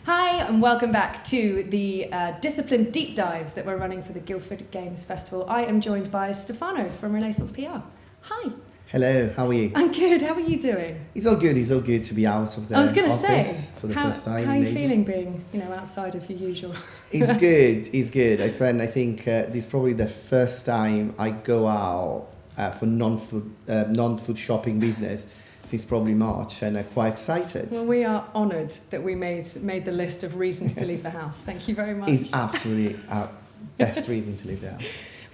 Hi, and welcome back to the discipline deep dives that we're running for the Guildford.Games Festival. I am joined by Stefano from Renaissance PR. Hi. Hello, how are you? I'm good. How are you doing? It's all good to be out of the office for the first time. How are you feeling being, outside of your usual? It's good. I think this is probably the first time I go out for non-food shopping business since probably March, and I'm quite excited. Well, we are honoured that we made the list of reasons to leave the house. Thank you very much. It's absolutely our best reason to leave the house.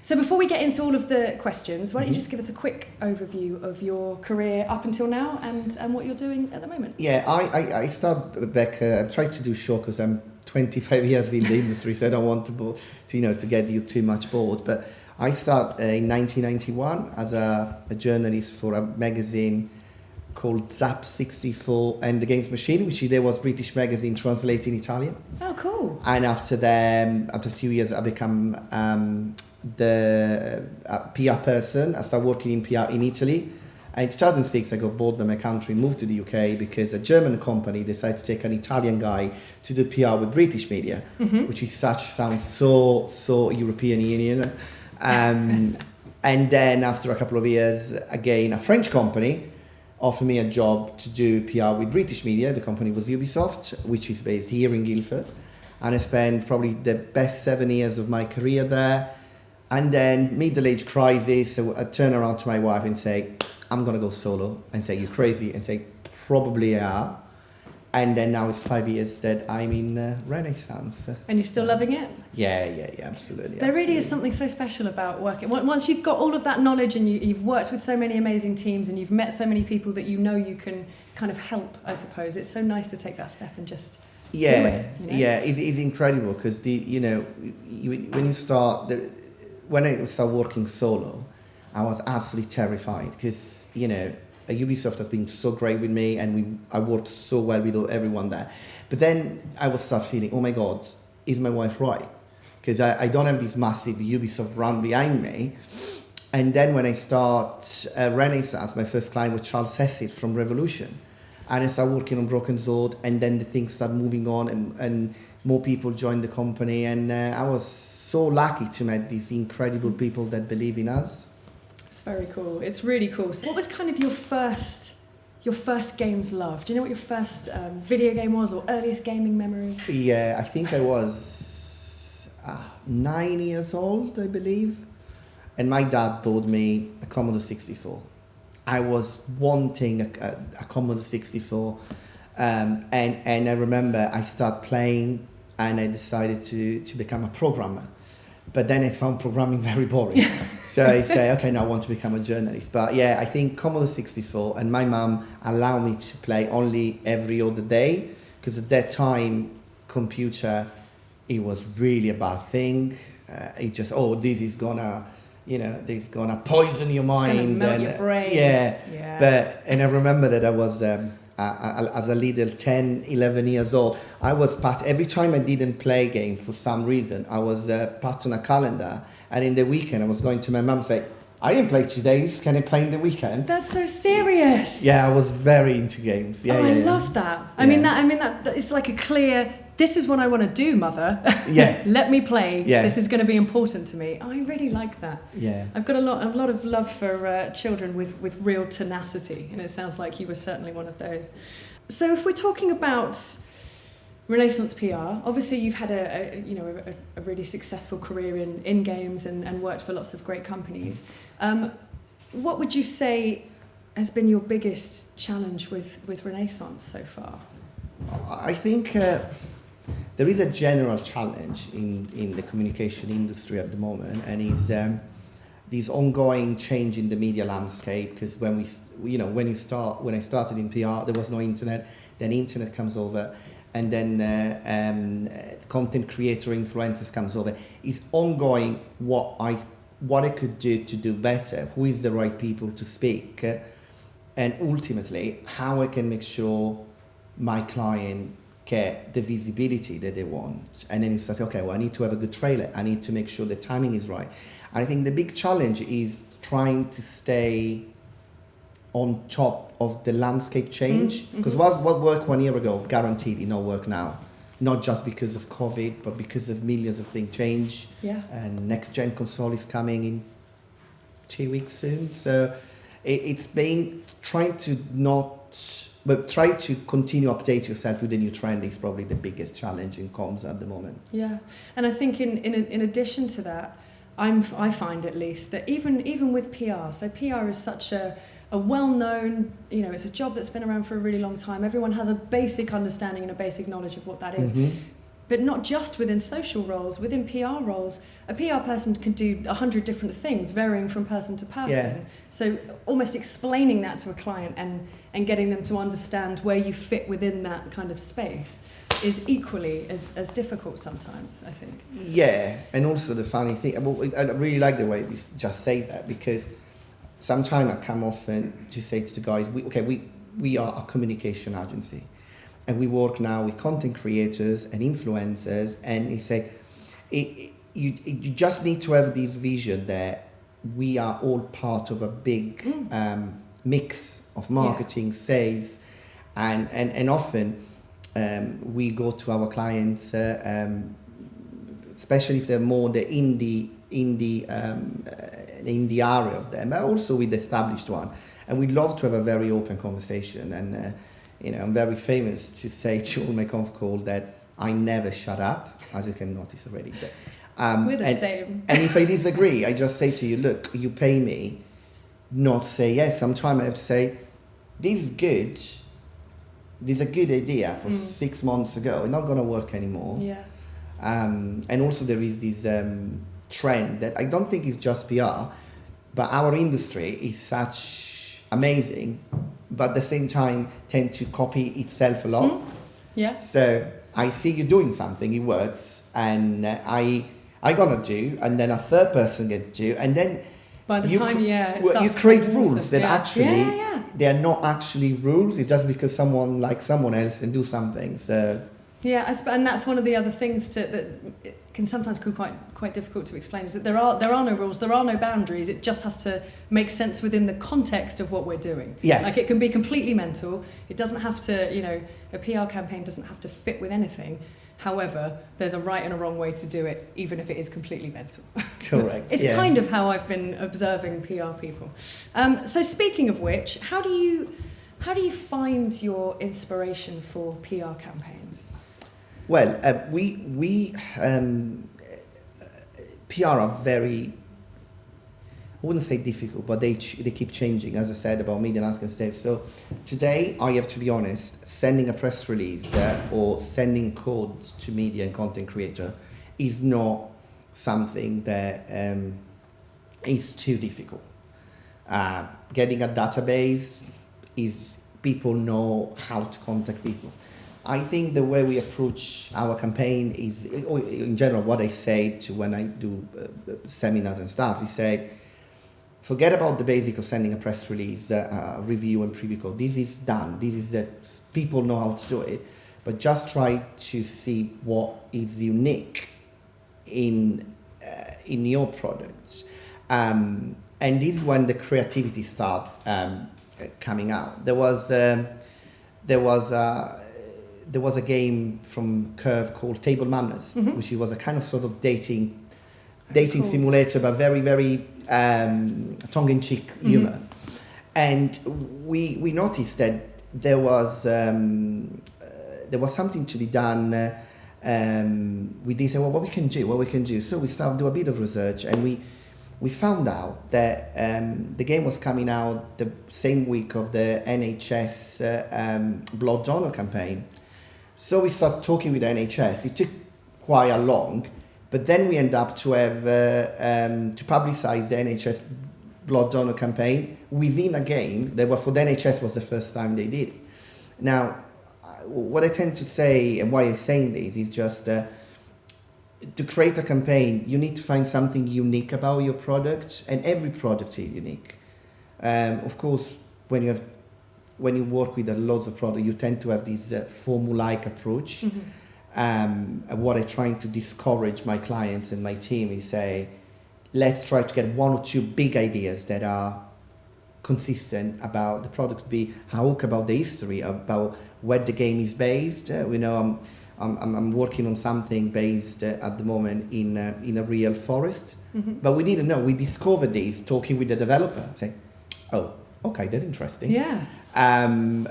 So before we get into all of the questions, why don't you just give us a quick overview of your career up until now and what you're doing at the moment? Yeah, I started back, I tried to do short because I'm 25 years in the industry, so I don't want to get you too much bored. But I started in 1991 as a journalist for a magazine called Zap 64 and the Games Machine, which there was British magazine translated in Italian. Oh, cool. And after 2 years, I became the PR person. I started working in PR in Italy. And in 2006, I got bored by my country, moved to the UK because a German company decided to take an Italian guy to do PR with British media, which sounds so European Union. And then after a couple of years, again, a French company offered me a job to do PR with British media. The company was Ubisoft, which is based here in Guildford. And I spent probably the best 7 years of my career there. And then middle-age crisis, so I turn around to my wife and say, I'm going to go solo. And say, you're crazy. And say, probably I are. And then now it's 5 years that I'm in Renaissance. And you're still loving it? Yeah, absolutely. There really is something so special about working. Once you've got all of that knowledge and you've worked with so many amazing teams and you've met so many people that you can kind of help, I suppose. It's so nice to take that step and just do it. Yeah, it's incredible because when I started working solo, I was absolutely terrified because, Ubisoft has been so great with me and I worked so well with everyone there. But then I would start feeling, oh my God, is my wife right? Because I don't have this massive Ubisoft brand behind me. And then when I start Renaissance, my first client was Charles Hessit from Revolution. And I started working on Broken Sword, and then the things started moving on and more people joined the company. And I was so lucky to meet these incredible people that believe in us. It's very cool. It's really cool. So what was kind of your first games love? Do you know what your first video game was or earliest gaming memory? Yeah, I think I was 9 years old, I believe. And my dad bought me a Commodore 64. I was wanting a Commodore 64. And I remember I started playing and I decided to become a programmer. But then I found programming very boring. So I say, okay, now I want to become a journalist. But yeah, I think Commodore 64 and my mum allowed me to play only every other day because at that time, computer, it was really a bad thing. It just, this is gonna poison your mind. It's gonna melt your brain. Yeah. And I remember that I was, as a little 10, 11 years old, I was every time I didn't play a game for some reason, I was put on a calendar, and in the weekend I was going to my mum and say, I didn't play 2 days, can I play in the weekend? That's so serious. Yeah, I was very into games. I love that. Yeah. I mean that it's like a clear, this is what I want to do, mother. Yeah. Let me play. Yeah. This is going to be important to me. I really like that. Yeah. I've got a lot of love for children with real tenacity, and it sounds like you were certainly one of those. So if we're talking about Renaissance PR, obviously you've had a really successful career in games and worked for lots of great companies. What would you say has been your biggest challenge with Renaissance so far? I think there is a general challenge in the communication industry at the moment, and is this ongoing change in the media landscape. Because when I started in PR, there was no internet. Then internet comes over, and then content creator influencers comes over. It's ongoing. What I could do to do better. Who is the right people to speak, and ultimately how I can make sure my client get the visibility that they want. And then you start, okay, well, I need to have a good trailer. I need to make sure the timing is right. And I think the big challenge is trying to stay on top of the landscape change. Because what worked 1 year ago, guaranteed it not work now. not just because of COVID, but because of millions of things change. Yeah. And next gen console is coming in 2 weeks soon. So it's being trying to try to continue update yourself with the new trend is probably the biggest challenge in comms at the moment. Yeah, and I think in addition to that, I find at least that even with PR, so PR is such a well-known, it's a job that's been around for a really long time. Everyone has a basic understanding and a basic knowledge of what that is. Mm-hmm. But not just within social roles, within PR roles, a PR person can do 100 different things, varying from person to person. Yeah. So almost explaining that to a client and getting them to understand where you fit within that kind of space is equally as difficult sometimes, I think. Yeah, and also the funny thing, I really like the way you just say that, because sometimes I come off and to say to the guys, we are a communication agency. And we work now with content creators and influencers, and you say, you just need to have this vision that we are all part of a big mix of marketing, sales, and often we go to our clients, especially if they're more the indie area of them, but also with the established one, and we'd love to have a very open conversation. And I'm very famous to say to all my conf calls that I never shut up, as you can notice already. But, we're the same. And if I disagree, I just say to you, look, you pay me not to say yes. Sometimes I have to say, this is good. This is a good idea for 6 months ago. It's not going to work anymore. Yeah. And also there is this trend that I don't think is just PR, but our industry is such amazing, but at the same time tend to copy itself a lot. Yeah. So I see you doing something, it works, and I gonna do, and then a third person get to do, and then by the time you create rules that actually they are not actually rules. It's just because someone like someone else and do something. So and that's one of the other things that can sometimes be quite difficult to explain, is that there are no rules, there are no boundaries. It just has to make sense within the context of what we're doing. Yeah. Like, it can be completely mental. It doesn't have to, a PR campaign doesn't have to fit with anything. However, there's a right and a wrong way to do it, even if it is completely mental. Correct. It's kind of how I've been observing PR people. So speaking of which, how do you find your inspiration for PR campaigns? Well, we PR are very, I wouldn't say difficult, but they keep changing, as I said, about media landscape stuff. So today, I have to be honest, sending a press release or sending codes to media and content creator is not something that is too difficult. Getting a database is, people know how to contact people. I think the way we approach our campaign is, or in general, what I say to when I do seminars and stuff, is say, forget about the basic of sending a press release, review and preview code. This is done. This is people know how to do it, but just try to see what is unique in your products, and this is when the creativity start coming out. There was a game from Curve called Table Manners, which was a kind of sort of dating cool simulator, but very, very tongue-in-cheek humor. And we noticed that there was something to be done with this. Well, what we can do. So we started to do a bit of research, and we found out that the game was coming out the same week of the NHS blood donor campaign. So we started talking with the NHS. It took quite a long, but then we end up to have to publicize the NHS blood donor campaign within a game that for the NHS was the first time they did it. Now, what I tend to say, and why I'm saying this, is just to create a campaign, you need to find something unique about your product, and every product is unique. Of course, when you work with loads of products, you tend to have this formulaic approach. What I'm trying to discourage my clients and my team is say, let's try to get one or two big ideas that are consistent about the product, be hook about the history, about where the game is based. I'm working on something based at the moment in a real forest. Mm-hmm. But we didn't know. We discovered this talking with the developer. Say, oh, okay, that's interesting. Yeah. I'm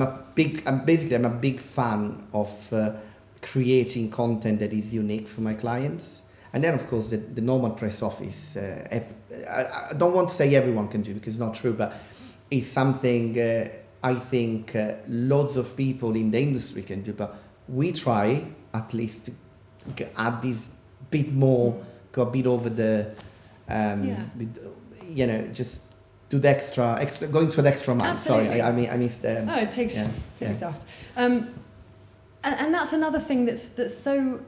a big fan of creating content that is unique for my clients. And then, of course, the normal press office. I don't want to say everyone can do because it's not true, but it's something I think loads of people in the industry can do. But we try at least to add this bit more, go a bit over the, just do the extra, going to the extra mile. Absolutely. Sorry, I missed the... Oh, it takes daft. And that's another thing that's so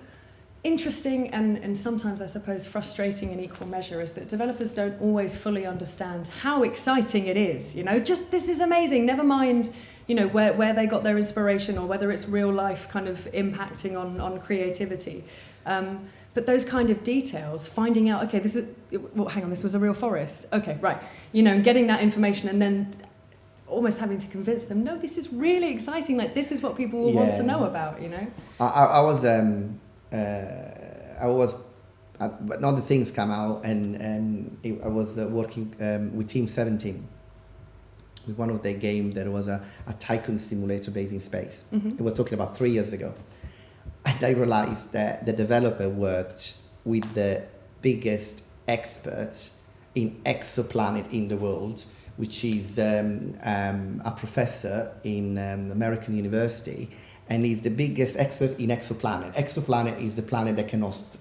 interesting and sometimes I suppose frustrating in equal measure is that developers don't always fully understand how exciting it is. Just this is amazing. Never mind, where they got their inspiration or whether it's real life kind of impacting on creativity. But those kind of details, finding out, okay, this was a real forest. Okay, right. And getting that information and then almost having to convince them, no, this is really exciting. Like, this is what people will want to know about, but other things come out and I was working with Team 17 with one of their games that was a tycoon simulator based in space. Mm-hmm. It was talking about 3 years ago. And I realized that the developer worked with the biggest experts in exoplanet in the world, which is a professor in American University, and he's the biggest expert in exoplanet. Exoplanet is the planet that can host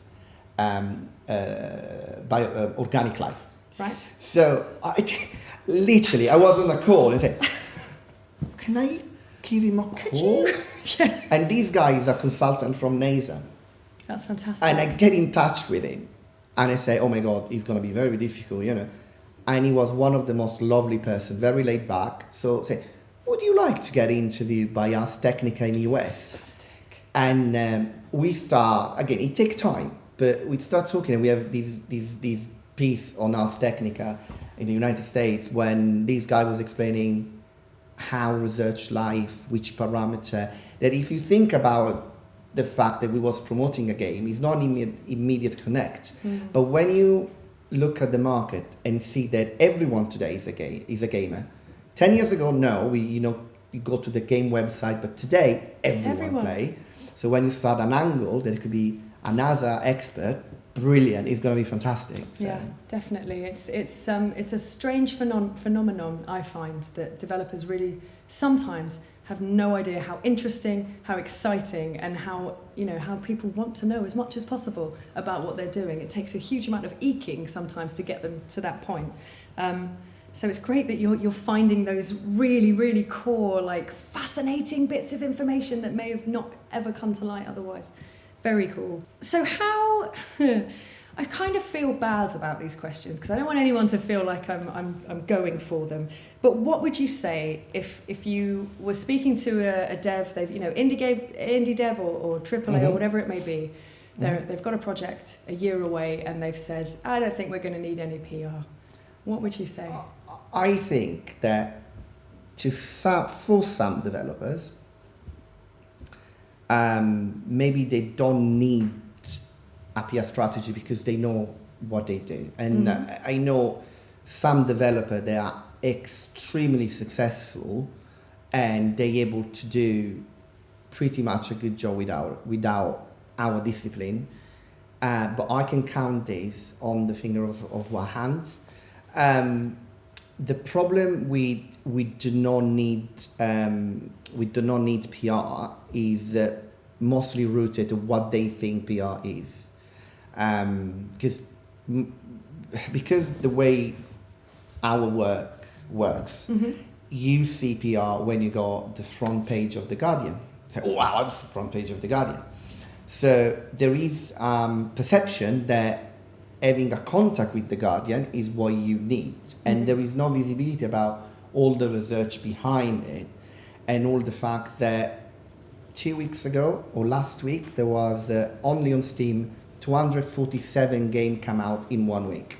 organic life. Right. So I was on a call and said, can I give him a call? Yeah. And this guy is a consultant from NASA. That's fantastic. And I get in touch with him and I say, oh my God, it's going to be very difficult, And he was one of the most lovely person, very laid back. So say, would you like to get interviewed by Ars Technica in US? Fantastic. And we start, again, it takes time, but we start talking and we have this piece on Ars Technica in the United States when this guy was explaining how research life, which parameter, that if you think about the fact that we was promoting a game, it's not immediate connect. Mm. But when you look at the market and see that everyone today is a gamer. 10 years ago, no, you go to the game website, but today everyone play. So when you start an angle that it could be a NASA expert, brilliant, it's going to be fantastic. So. Yeah, definitely. It's a strange phenomenon, I find, that developers really sometimes have no idea how interesting, how exciting, and how people want to know as much as possible about what they're doing. It takes a huge amount of eking sometimes to get them to that point. So it's great that you're finding those really, really core, like fascinating bits of information that may have not ever come to light otherwise. Very cool. So how... I kind of feel bad about these questions because I don't want anyone to feel like I'm going for them. But what would you say if you were speaking to a dev, they've indie dev or AAA or whatever it may be, they've got a project a year away and they've said, I don't think we're going to need any PR. What would you say? I think that for some developers, maybe they don't need a PR strategy because they know what they do. And I know some developers, they are extremely successful and they're able to do pretty much a good job without our discipline. But I can count this on the finger of one hand. The problem we do not need PR is mostly rooted to what they think PR is. Because the way our work works, you see PR when you go the front page of The Guardian. Say, oh wow, that's the front page of The Guardian. So there is perception that having a contact with The Guardian is what you need. And there is no visibility about all the research behind it and all the fact that 2 weeks ago or last week, there was only on Steam 247 games come out in 1 week.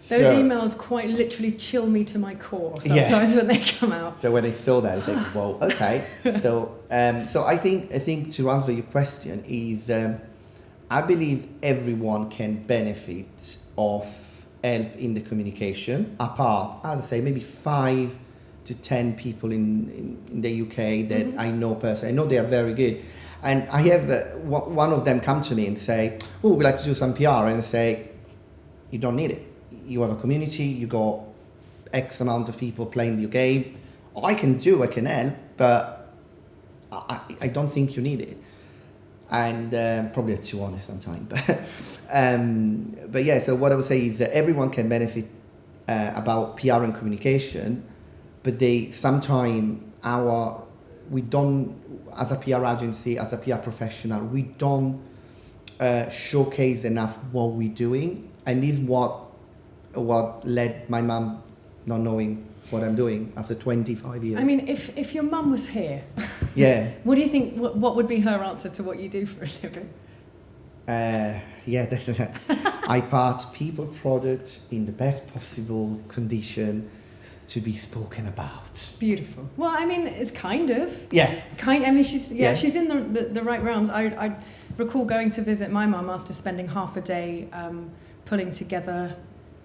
Those emails quite literally chill me to my core sometimes when they come out. So when I saw that, it's like, whoa, okay. So I think to answer your question is, I believe everyone can benefit of help in the communication, apart, as I say, maybe 5 to 10 people in the UK that I know personally. I know they are very good. And I have one of them come to me and say, oh, we'd like to do some PR. And I say, you don't need it. You have a community, you got X amount of people playing your game. I can help, but I don't think you need it. And probably too honest sometimes. But yeah, so what I would say is that everyone can benefit about PR and communication, but we don't, as a PR agency, as a PR professional, we don't showcase enough what we're doing. And this is what led my mum not knowing what I'm doing after 25 years. I mean, if your mum was here, what do you think, what would be her answer to what you do for a living? This is it. I part people products in the best possible condition to be spoken about. Beautiful. Well, I mean, it's kind of. Yeah. I mean, she's in the right realms. I recall going to visit my mum after spending half a day putting together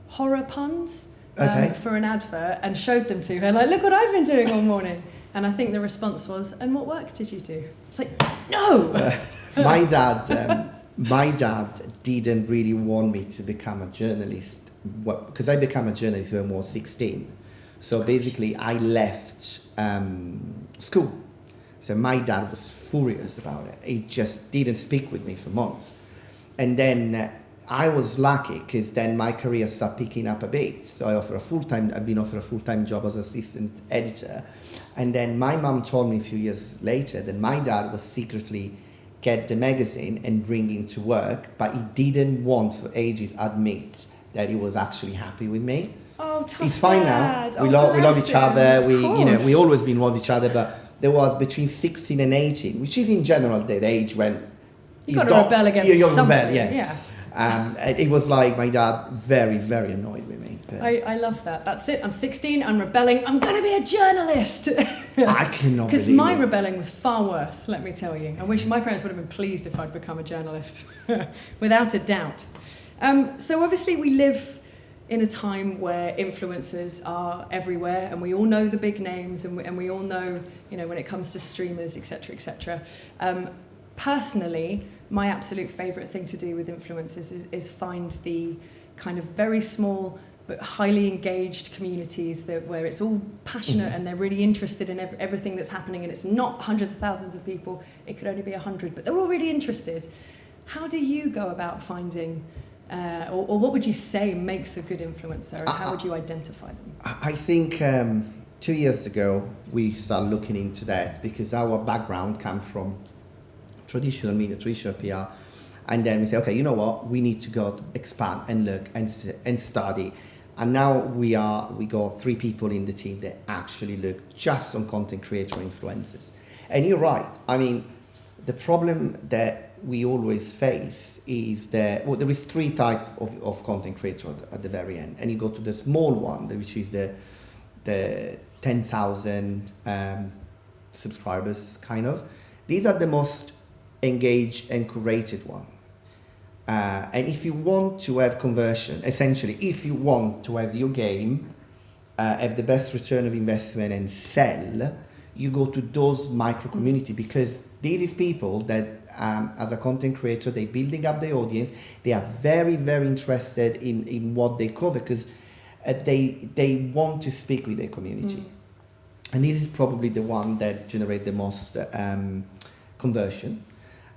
horror puns for an advert and showed them to her, like, look what I've been doing all morning. And I think the response was, and what work did you do? It's like, no! My dad didn't really want me to become a journalist, because I became a journalist when I was 16. So basically, I left school. So my dad was furious about it. He just didn't speak with me for months. And then I was lucky, because then my career started picking up a bit. So I've been offered a full-time job as assistant editor. And then my mum told me a few years later that my dad was secretly get the magazine and bring it to work, but he didn't want for ages admit that he was actually happy with me. Oh, tough. He's fine now. We love each other. We always been with each other, but there was between 16 and 18, which is in general the age when you got to rebel against something. Yeah. It was like my dad very, very annoyed with me. I love that. That's it. I'm 16. I'm rebelling. I'm going to be a journalist. I cannot. Because my rebelling was far worse. Let me tell you. I wish my parents would have been pleased if I'd become a journalist, without a doubt. So obviously we live in a time where influencers are everywhere, and we all know the big names, and we all know, when it comes to streamers, etc., etc. Personally, my absolute favourite thing to do with influencers is find the kind of very small but highly engaged communities where it's all passionate and they're really interested in everything that's happening, and it's not hundreds of thousands of people, it could only be 100, but they're all really interested. How do you go about finding, or what would you say makes a good influencer, and how would you identify them? I think 2 years ago we started looking into that, because our background comes from traditional media, traditional PR, and then we say, okay, you know what, we need to go expand and look and study. And now we got 3 people in the team that actually look just on content creator influencers. And you're right. I mean, the problem that we always face is that there is 3 types of content creator at the very end, and you go to the small one, which is the 10,000 subscribers kind of. These are the most engaged and curated one. And if you want to have conversion, essentially, if you want to have your game have the best return of investment and sell, you go to those micro community, because these is people that, as a content creator, they're building up their audience. They are very, very interested in what they cover, because they want to speak with their community. And this is probably the one that generate the most conversion.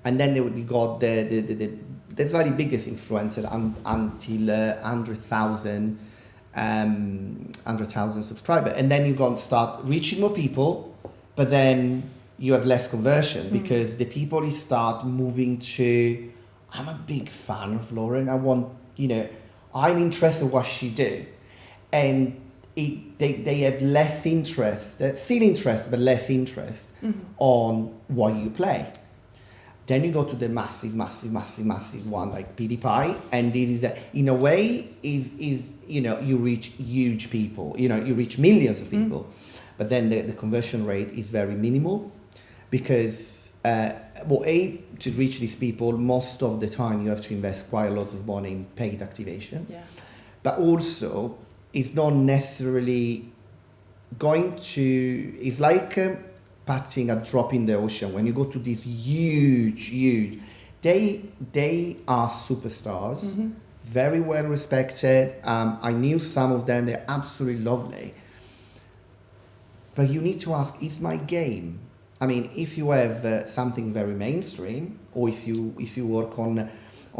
And then you got the slightly biggest influencer until 100,000 subscribers. And then you got to start reaching more people, but then you have less conversion, because the people start moving to, I'm a big fan of Lauren. I'm interested in what she do. And they have less interest, still interest, but less interest on what you play. Then you go to the massive one like PewDiePie, and this is in a way is you reach huge people, you reach millions of people, but then the conversion rate is very minimal because to reach these people, most of the time you have to invest quite a lot of money in paid activation, but also it's not necessarily going to. It's like patching a drop in the ocean. When you go to these huge, they are superstars, very well respected. I knew some of them; they're absolutely lovely. But you need to ask: is my game? I mean, if you have something very mainstream, or if you work on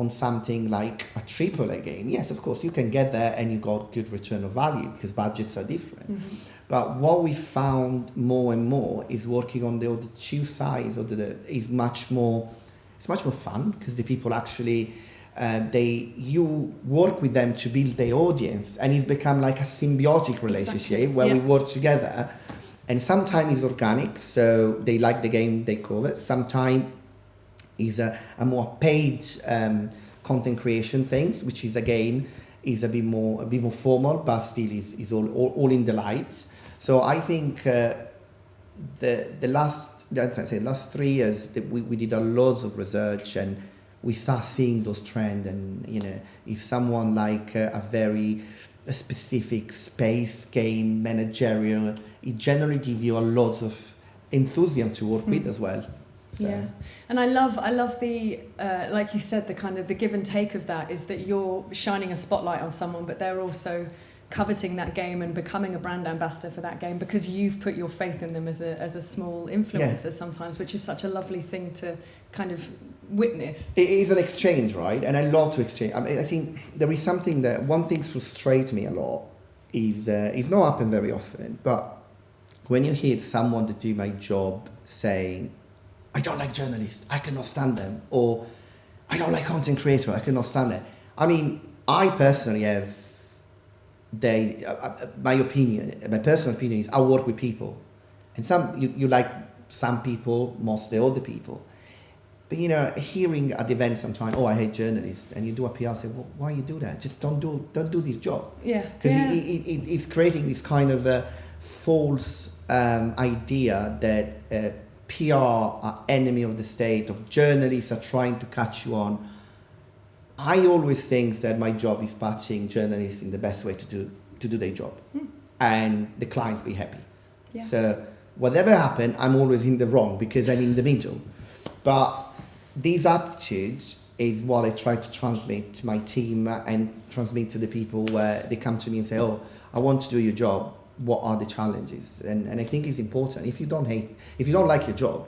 something like a AAA game, yes, of course, you can get there and you got good return of value because budgets are different. But what we found more and more is working on the other two sides of is much more fun because the people actually you work with them to build their audience, and it's become like a symbiotic relationship where we work together. And sometimes it's organic, so they like the game they cover. Sometimes is a more paid content creation things, which is again is a bit more formal, but still is all in the lights. So I think the last 3 years that we did a lot of research, and we start seeing those trends. And if someone like a specific space game managerial, it generally gives you a lot of enthusiasm to work with as well. So. Yeah, and I love the like you said, the kind of the give and take of that is that you're shining a spotlight on someone, but they're also coveting that game and becoming a brand ambassador for that game because you've put your faith in them as a small influencer sometimes, which is such a lovely thing to kind of witness. It is an exchange, right? And I love to exchange. I mean, I think there is something that one thing frustrates me a lot is it's not happen very often, but when you hear someone that do my job saying, I don't like journalists, I cannot stand them, or I don't like content creators, I cannot stand them. I mean, I personally have my personal opinion is I work with people, and some you like some people, most the other people. But hearing at events sometimes, I hate journalists, and you do a PR, say, well, why you do that? Just don't do this job. Yeah. Because it's creating this kind of a false idea that PR are enemy of the state, of journalists are trying to catch you on. I always think that my job is patching journalists in the best way to do their job, and the clients be happy. Yeah. So whatever happens, I'm always in the wrong because I'm in the middle. But these attitudes is what I try to transmit to my team and transmit to the people where they come to me and say, I want to do your job. What are the challenges? And I think it's important. If you don't like your job,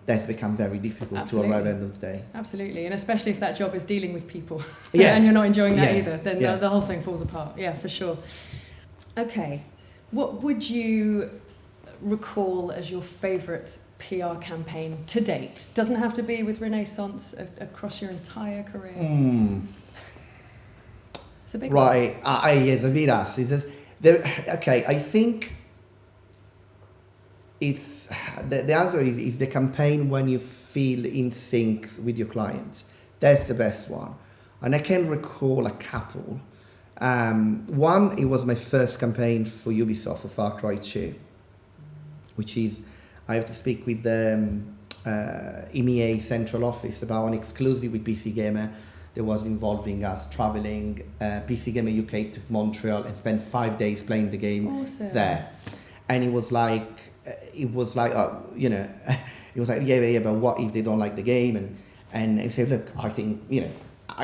that's become very difficult to arrive at the end of the day. Absolutely. And especially if that job is dealing with people and you're not enjoying that either, then the whole thing falls apart. Yeah, for sure. Okay. What would you recall as your favourite PR campaign to date? Doesn't have to be with Renaissance, across your entire career. It's a big one. Right. Yes, a bit us. Okay, I think it's the answer is the campaign when you feel in sync with your clients. That's the best one. And I can recall a couple. One, it was my first campaign for Ubisoft for Far Cry 2, which is I have to speak with the EMEA central office about an exclusive with PC Gamer that was involving us traveling PC Gamer UK to Montreal and spent 5 days playing the game there. And it was like, it was like, but what if they don't like the game? And I said, look, I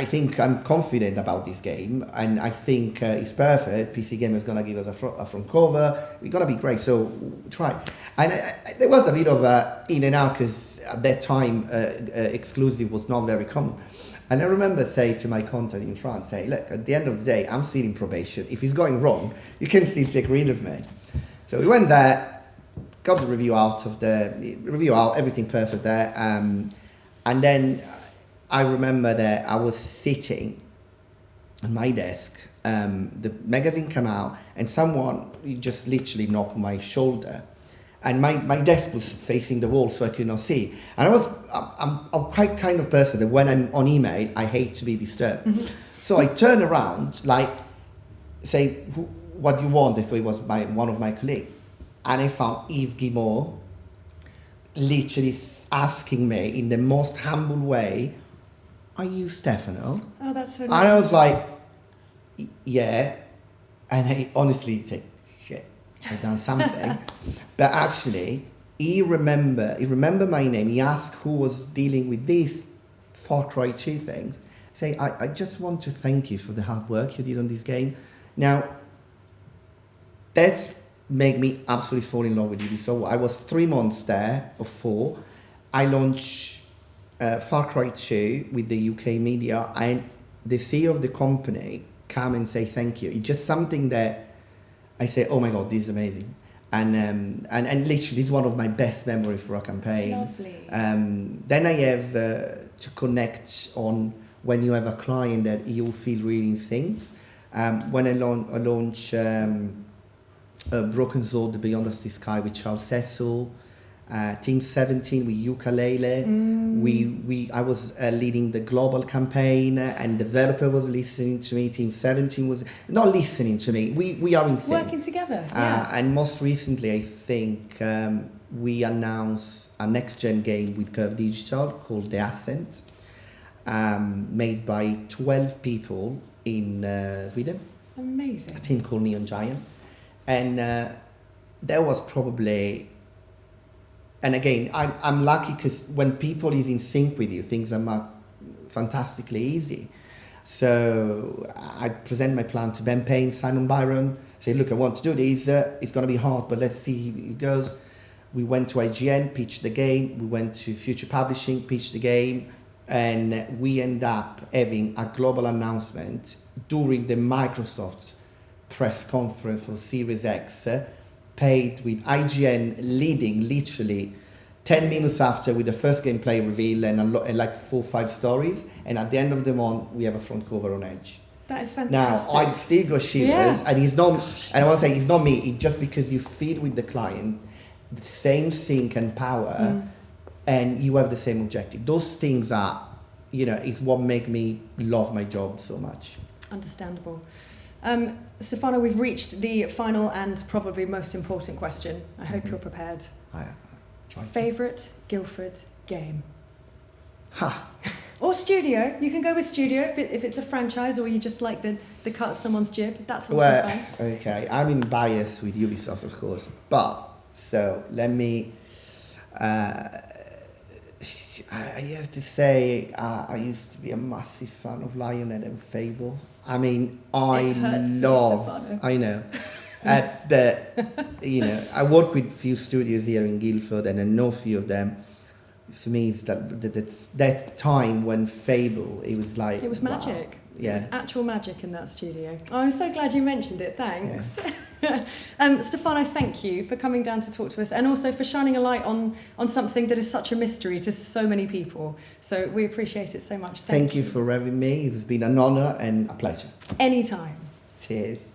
think I'm confident about this game, and I think it's perfect. PC Gamer is gonna give us a front cover. We're gonna be great. So try. And there was a bit of in and out because at that time exclusive was not very common. And I remember saying to my contact in France, say, look, at the end of the day, I'm still in probation. If it's going wrong, you can still take rid of me. So we went there, got the review out, everything perfect there. And then I remember that I was sitting on my desk, the magazine came out, and someone just literally knocked on my shoulder and my desk was facing the wall, so I could not see. And I'm quite kind of person that when I'm on email, I hate to be disturbed. So I turn around, like, say, what do you want? I thought it was one of my colleagues. And I found Yves Guillemot literally asking me in the most humble way, "Are you Stefano?" Oh, that's so nice. And I was like, "Yeah." And I honestly said, "Shit, I've done something." But actually, he remember my name. He asked who was dealing with these Far Cry 2 things. Say, I just want to thank you for the hard work you did on this game. Now, that's made me absolutely fall in love with Ubisoft. So I was 3 months there, or 4. I launched Far Cry 2 with the UK media, and the CEO of the company come and say thank you. It's just something that I say, oh my God, this is amazing. And literally, this is one of my best memories for a campaign. That's lovely. Then I have to connect on when you have a client that you feel really in sync. When I launch Broken Sword, The Beyond the Sky with Charles Cecil, Team 17 with Ukulele. I was leading the global campaign, and the developer was listening to me. Team 17 was not listening to me. We are in sync. Working together. And most recently, I think we announced a next-gen game with Curve Digital called The Ascent, made by 12 people in Sweden. Amazing. A team called Neon Giant. And that was probably... And again, I'm lucky because when people is in sync with you, things are fantastically easy. So I present my plan to Ben Payne, Simon Byron, say, look, I want to do this. It's going to be hard, but let's see how it goes. We went to IGN, pitched the game. We went to Future Publishing, pitched the game. And we end up having a global announcement during the Microsoft press conference for Series X, paid with IGN leading literally 10 minutes after with the first gameplay reveal and like 4 or 5 stories. And at the end of the month, we have a front cover on Edge. That is fantastic. Now, I still got shivers, and it's not, and I want to say it's not me, it's just because you feel with the client the same sync and power, and you have the same objective. Those things are, is what make me love my job so much. Understandable. Stefano, we've reached the final and probably most important question. I hope you're prepared. I try. Favourite Guildford game? Ha! Or studio. You can go with studio if it's a franchise, or you just like the cut of someone's jib. That's also fine. Okay, I'm in bias with Ubisoft, of course. But, so, let me... I have to say, I used to be a massive fan of Lionhead and Fable. I mean, I know. But, I work with few studios here in Guildford, and I know a few of them. For me, it's that time when Fable, it was like... It was magic. Wow. Yeah. It was actual magic in that studio. Oh, I'm so glad you mentioned it. Thanks. Yeah. Stefano, thank you for coming down to talk to us, and also for shining a light on something that is such a mystery to so many people. So we appreciate it so much. Thank you for having me. It's been an honour and a pleasure. Anytime. Cheers.